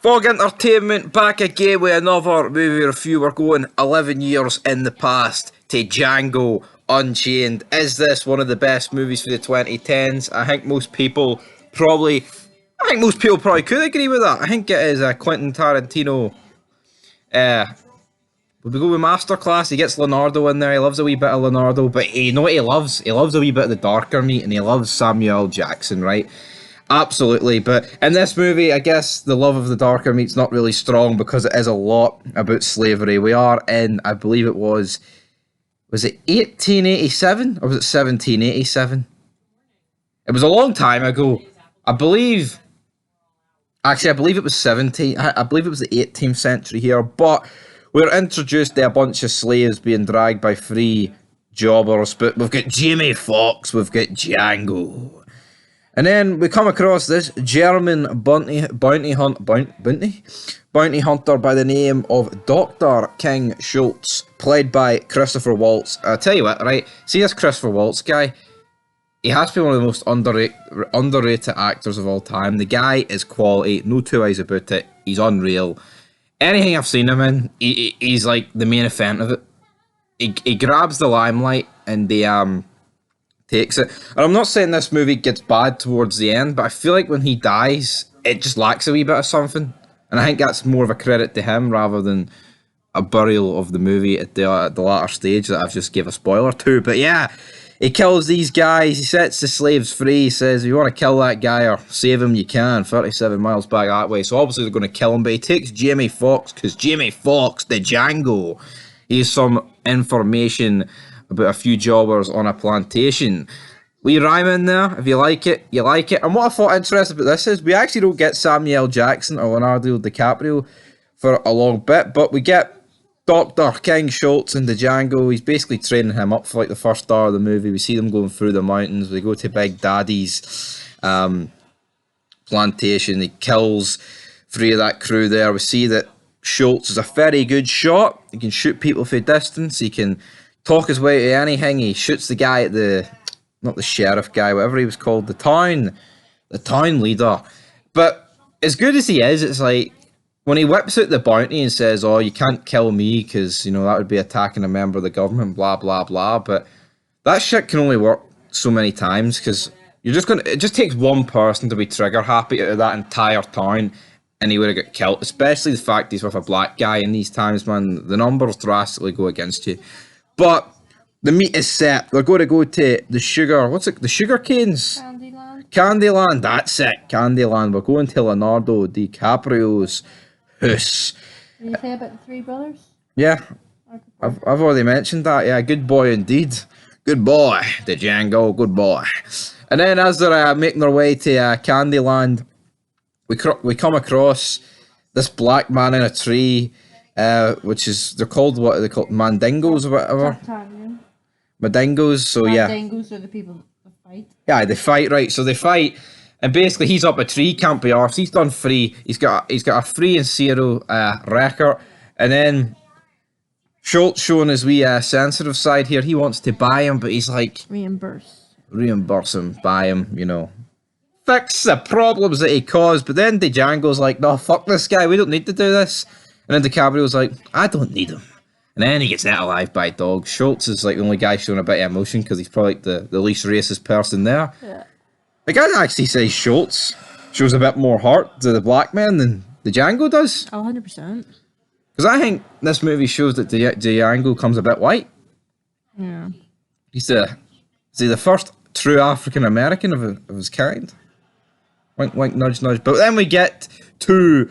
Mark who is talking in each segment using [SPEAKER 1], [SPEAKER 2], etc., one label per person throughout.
[SPEAKER 1] Fog Entertainment back again with another movie review. We're going 11 years in the past to Django Unchained. Is this one of the best movies for the 2010s? I think most people probably could agree with that. I think it is Quentin Tarantino. Would we go with Masterclass? He gets Leonardo in there. He loves a wee bit of Leonardo, but you know what he loves? He loves a wee bit of the darker meat, and he loves Samuel L. Jackson, right? Absolutely, but in this movie, I guess the love of the darker meat's not really strong because it is a lot about slavery. We are in, I believe it was it 1887 or was it 1787? It was a long time ago. I believe it was 17. I believe it was the 18th century here, but we're introduced to a bunch of slaves being dragged by free jobbers. But we've got Jamie Foxx, we've got Django. And then we come across this German bounty hunter by the name of Dr. King Schultz, played by Christopher Waltz. I'll tell you what, right? See this Christopher Waltz guy? He has to be one of the most underrated actors of all time. The guy is quality, no two ways about it. He's unreal. Anything I've seen him in, he's like the main event of it. He grabs the limelight and takes it. And I'm not saying this movie gets bad towards the end, but I feel like when he dies, it just lacks a wee bit of something. And I think that's more of a credit to him rather than a burial of the movie at the latter stage that I've just gave a spoiler to. But yeah, he kills these guys. He sets the slaves free. He says, if you want to kill that guy or save him, you can. 37 miles back that way. So obviously they're going to kill him. But he takes Jamie Foxx because Jamie Foxx, the Django, he has some information about a few jobbers on a plantation. Wee rhyme in there. If you like it, you like it. And what I thought interesting about this is we actually don't get Samuel L. Jackson or Leonardo DiCaprio for a long bit, but we get Dr. King Schultz and the Django. He's basically training him up for like the first hour of the movie. We see them going through the mountains. We go to Big Daddy's plantation. He kills three of that crew there. We see that Schultz is a very good shot. He can shoot people from distance. He can talk his way to anything. He shoots the guy at not the sheriff guy, whatever he was called, the town leader. But as good as he is, it's like when he whips out the bounty and says, "Oh, you can't kill me because that would be attacking a member of the government," blah blah blah. But that shit can only work so many times because it just takes one person to be trigger happy out of that entire town, and he would have got killed. Especially the fact he's with a black guy in these times, man. The numbers drastically go against you. But the meat is set. They're going to go to the sugar. What's it? The sugar canes? Candyland. That's it. Candyland. We're going to Leonardo DiCaprio's house.
[SPEAKER 2] Did you say about the three brothers?
[SPEAKER 1] Yeah. I've already mentioned that. Yeah, good boy indeed. Good boy. The Django. Good boy. And then as they're making their way to Candyland, we come across this black man in a tree. Which is, they're called, what are they called? Mandingos or whatever? Mandingos, so yeah.
[SPEAKER 2] Mandingos are the people that fight.
[SPEAKER 1] Yeah, they fight, right. So they fight, and basically he's up a tree, can't be arsed. He's done free. He's got a free and zero record. And then Schultz showing his wee sensitive side here. He wants to buy him, but he's like... Reimburse him, buy him, fix the problems that he caused. But then Django's like, no, fuck this guy. We don't need to do this. And then DiCaprio's like, I don't need him. And then he gets eaten alive by dogs. Schultz is like the only guy showing a bit of emotion because he's probably like the least racist person there. Yeah. The guy actually says Schultz shows a bit more heart to the black man than the Django does.
[SPEAKER 2] 100%.
[SPEAKER 1] Because I think this movie shows that Django comes a bit white.
[SPEAKER 2] Yeah.
[SPEAKER 1] Is he the first true African American of his kind? Wink, wink, nudge, nudge. But then we get to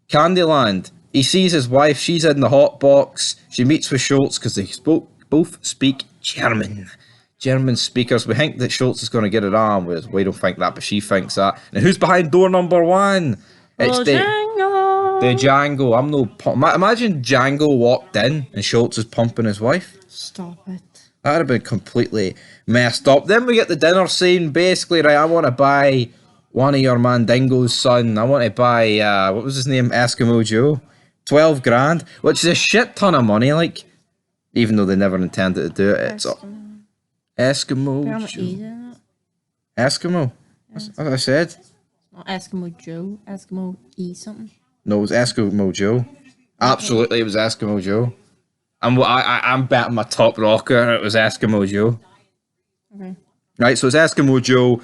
[SPEAKER 1] Candyland. He sees his wife, she's in the hot box. She meets with Schultz because they both speak German. German speakers. We think that Schultz is going to get it on. We don't think that, but she thinks that. And who's behind door number one? It's
[SPEAKER 2] Django.
[SPEAKER 1] The Django. Imagine Django walked in and Schultz is pumping his wife.
[SPEAKER 2] Stop it.
[SPEAKER 1] That would have been completely messed up. Then we get the dinner scene. Basically, right, I want to buy one of your Mandingo's son. I want to buy, what was his name? Eskimo Joe. 12 grand, which is a shit ton of money, like, even though they never intended to do it. It's Eskimo Joe. Eskimo. That's what I said.
[SPEAKER 2] It's not Eskimo Joe. Eskimo E something.
[SPEAKER 1] No, it was Eskimo Joe. Absolutely, it was Eskimo Joe. I'm betting my top rocker, and it was Eskimo Joe.
[SPEAKER 2] Okay.
[SPEAKER 1] Right, so it's Eskimo Joe.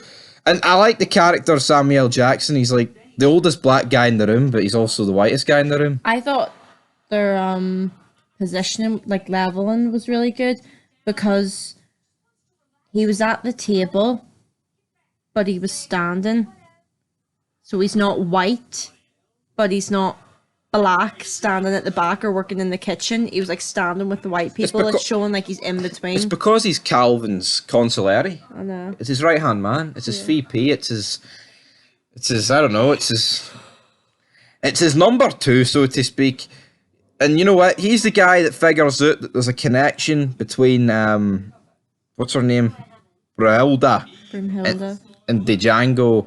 [SPEAKER 1] And I like the character of Samuel Jackson. He's like the oldest black guy in the room, but he's also the whitest guy in the room.
[SPEAKER 2] I thought their positioning, like leveling, was really good because he was at the table, but he was standing. So he's not white, but he's not black, standing at the back or working in the kitchen. He was like standing with the white people. It's showing like he's in between.
[SPEAKER 1] It's because he's Calvin's consigliere.
[SPEAKER 2] I know.
[SPEAKER 1] It's his right hand man. It's his VP. It's his I don't know, it's his number two, so to speak. And you know what? He's the guy that figures out that there's a connection between what's her name? Brunhilde
[SPEAKER 2] Brunhilde.
[SPEAKER 1] and the Django.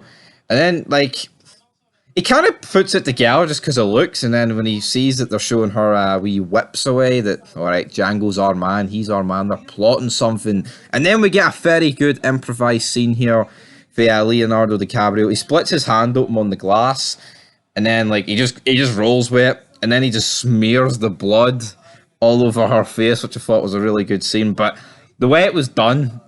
[SPEAKER 1] And then like he kind of puts it together just because of looks, and then when he sees that they're showing her wee whips away, that alright, Django's our man, he's our man, they're plotting something. And then we get a very good improvised scene here via Leonardo DiCaprio. He splits his hand open on the glass, and then like he just rolls with it, and then he just smears the blood all over her face, which I thought was a really good scene. But the way it was done,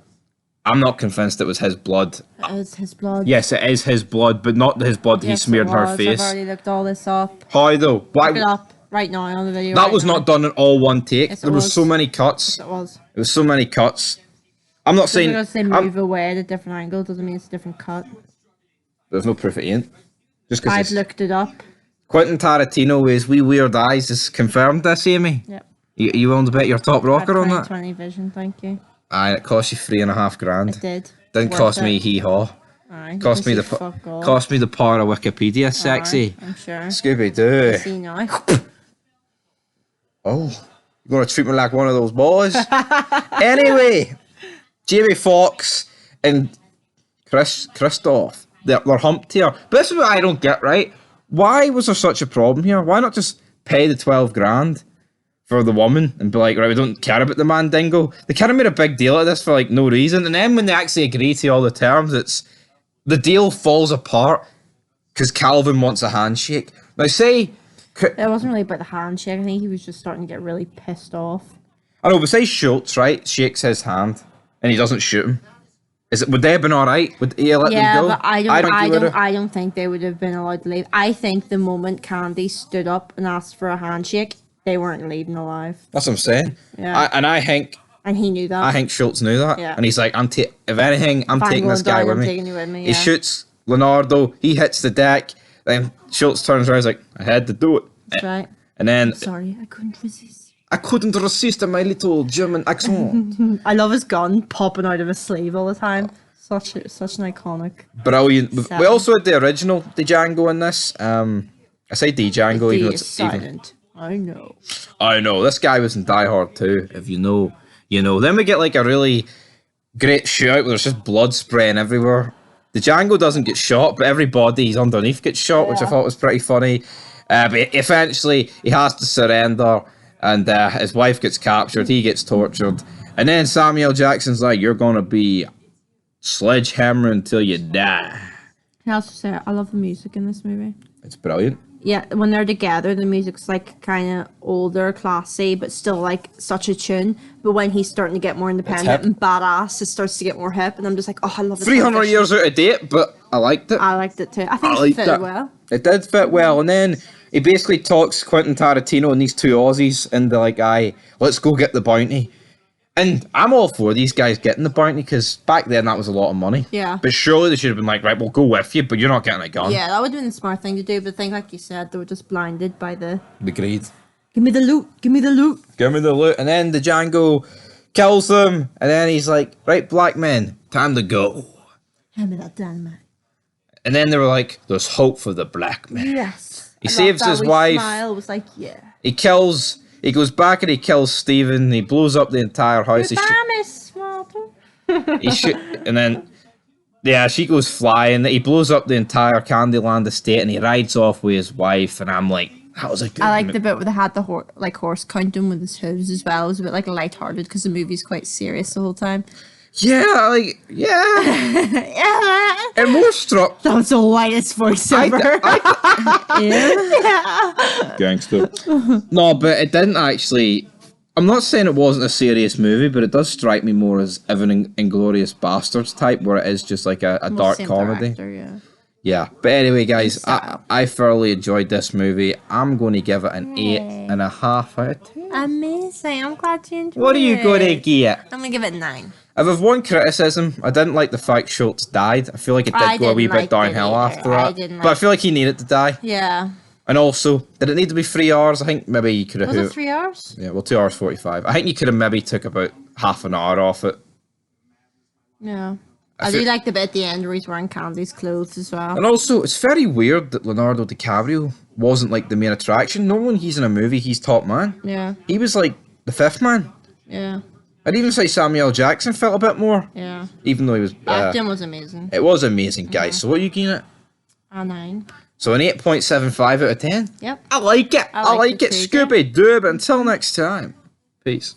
[SPEAKER 1] I'm not convinced it was his blood.
[SPEAKER 2] It is his blood.
[SPEAKER 1] Yes, it is his blood, but not his blood he smeared in her face.
[SPEAKER 2] I've already looked all this up.
[SPEAKER 1] How though? Why?
[SPEAKER 2] Look it up right now on the video.
[SPEAKER 1] That was not done in all one take.
[SPEAKER 2] Yes,
[SPEAKER 1] there was so many cuts.
[SPEAKER 2] Yes, it was.
[SPEAKER 1] There was so many cuts. I'm not saying.
[SPEAKER 2] Because they move away at a different angle doesn't mean it's a different cut.
[SPEAKER 1] There's no proof it ain't. Just because
[SPEAKER 2] I've looked it up.
[SPEAKER 1] Quentin Tarantino with his wee weird eyes has confirmed this, Amy.
[SPEAKER 2] Yep.
[SPEAKER 1] You willing to bet your top rocker on that?
[SPEAKER 2] 20/20 vision, thank you.
[SPEAKER 1] Aye, it cost you $3,500.
[SPEAKER 2] It did.
[SPEAKER 1] Didn't
[SPEAKER 2] Worth
[SPEAKER 1] cost
[SPEAKER 2] it.
[SPEAKER 1] me hee haw.
[SPEAKER 2] Aye,
[SPEAKER 1] Cost me
[SPEAKER 2] you
[SPEAKER 1] the
[SPEAKER 2] can see fuck all.
[SPEAKER 1] cost me the power of Wikipedia. Sexy.
[SPEAKER 2] Aye, I'm sure.
[SPEAKER 1] Scooby Doo.
[SPEAKER 2] See now.
[SPEAKER 1] Oh, you're gonna treat me like one of those boys. Anyway, Jamie Foxx and Christoph, they're humped here. But this is what I don't get, right? Why was there such a problem here? Why not just pay the $12,000 for the woman and be like, right, we don't care about the Mandingo? They kind of made a big deal out of this for like no reason. And then when they actually agree to all the terms, the deal falls apart because Calvin wants a handshake. Now say...
[SPEAKER 2] It wasn't really about the handshake. I think he was just starting to get really pissed off.
[SPEAKER 1] I know, but say Schultz, right, shakes his hand and he doesn't shoot him. Would they have been alright? Would he let them go?
[SPEAKER 2] But I don't think they would have been allowed to leave. I think the moment Candy stood up and asked for a handshake, they weren't leaving alive.
[SPEAKER 1] That's what I'm saying.
[SPEAKER 2] Yeah. And he knew that.
[SPEAKER 1] I think Schultz knew that.
[SPEAKER 2] Yeah.
[SPEAKER 1] And he's like, if anything, I'm taking this guy with me.
[SPEAKER 2] Taking you with me.
[SPEAKER 1] He shoots Leonardo, he hits the deck, then Schultz turns around and is like, I had to do it.
[SPEAKER 2] That's right.
[SPEAKER 1] And then
[SPEAKER 2] Sorry, I couldn't resist.
[SPEAKER 1] I couldn't resist my little German accent.
[SPEAKER 2] I love his gun popping out of his sleeve all the time. Such an iconic.
[SPEAKER 1] Brilliant. We also had the original Django in this. I say Django, even though it's
[SPEAKER 2] silent. I know.
[SPEAKER 1] I know. This guy was in Die Hard too. If you know, you know. Then we get like a really great shootout where there's just blood spraying everywhere. The Django doesn't get shot, but everybody he's underneath gets shot, which I thought was pretty funny. But eventually he has to surrender, and his wife gets captured. He gets tortured, and then Samuel Jackson's like, "You're gonna be sledgehammer until you die."
[SPEAKER 2] Can I also say I love the music in this movie?
[SPEAKER 1] It's brilliant.
[SPEAKER 2] Yeah, when they're together, the music's like kind of older, classy, but still like such a tune. But when he's starting to get more independent and badass, it starts to get more hip, and I'm just like, oh, I love it.
[SPEAKER 1] 300 years out of date, but I liked it.
[SPEAKER 2] I liked it too. I think it fit well.
[SPEAKER 1] It did fit well, and then he basically talks Quentin Tarantino and these two Aussies into like, aye, let's go get the bounty. And I'm all for these guys getting the bounty because back then that was a lot of money.
[SPEAKER 2] Yeah.
[SPEAKER 1] But surely they should have been like, right, we'll go with you, but you're not getting a gun.
[SPEAKER 2] Yeah, that would have been the smart thing to do. But I think, like you said, they were just blinded by the
[SPEAKER 1] greed.
[SPEAKER 2] Give me the loot. Give me the loot.
[SPEAKER 1] Give me the loot. And then the Django kills them. And then he's like, right, black men, time to go.
[SPEAKER 2] Hand me that dynamite.
[SPEAKER 1] And then they were like, there's hope for the black man.
[SPEAKER 2] Yes.
[SPEAKER 1] He saves his wife.
[SPEAKER 2] Smile was like, yeah.
[SPEAKER 1] He goes back and he kills Stephen. He blows up the entire house. And then, yeah, she goes flying. He blows up the entire Candyland estate and he rides off with his wife. And I'm like, that was a good.
[SPEAKER 2] I like the bit where they had the horse counting with his hooves as well. It was a bit like lighthearted because the movie's quite serious the whole time.
[SPEAKER 1] Yeah, like, yeah.
[SPEAKER 2] Yeah.
[SPEAKER 1] And more struck.
[SPEAKER 2] That was the whitest voice ever.
[SPEAKER 1] Gangster. No, but it didn't actually. I'm not saying it wasn't a serious movie, but it does strike me more as Evan Inglorious Bastards type, where it is just like a dark
[SPEAKER 2] Same
[SPEAKER 1] comedy.
[SPEAKER 2] director, yeah.
[SPEAKER 1] Yeah, but anyway, guys,
[SPEAKER 2] style.
[SPEAKER 1] I thoroughly enjoyed this movie. I'm going to give it an 8.5 out of 10.
[SPEAKER 2] Amazing. I'm glad you enjoyed it.
[SPEAKER 1] What are you going to give?
[SPEAKER 2] I'm going to give it 9.
[SPEAKER 1] If I've one criticism, I didn't like the fact Schultz died. I feel like it did go a wee
[SPEAKER 2] didn't
[SPEAKER 1] bit
[SPEAKER 2] like it
[SPEAKER 1] downhill
[SPEAKER 2] either.
[SPEAKER 1] after that.
[SPEAKER 2] I didn't
[SPEAKER 1] But I
[SPEAKER 2] like
[SPEAKER 1] feel like he needed to die.
[SPEAKER 2] Yeah.
[SPEAKER 1] And also, did it need to be 3 hours? I think maybe you could have...
[SPEAKER 2] Was it 3 hours?
[SPEAKER 1] Yeah, well, 2 hours 45. I think you could have maybe took about half an hour off it.
[SPEAKER 2] Yeah. I do like the bit at the end where he's wearing Candy's clothes as well.
[SPEAKER 1] And also, it's very weird that Leonardo DiCaprio wasn't like the main attraction. Normally when he's in a movie, he's top man.
[SPEAKER 2] Yeah.
[SPEAKER 1] He was like the fifth man.
[SPEAKER 2] Yeah.
[SPEAKER 1] I'd even say Samuel L. Jackson felt a bit more.
[SPEAKER 2] Yeah.
[SPEAKER 1] Even though he was...
[SPEAKER 2] Acting was amazing.
[SPEAKER 1] it was amazing, guys. So what are you giving it?
[SPEAKER 2] A 9.
[SPEAKER 1] So an 8.75 out of 10?
[SPEAKER 2] Yep.
[SPEAKER 1] I like it. I like
[SPEAKER 2] it
[SPEAKER 1] it.
[SPEAKER 2] too,
[SPEAKER 1] Scooby-Doo. But until next time, peace.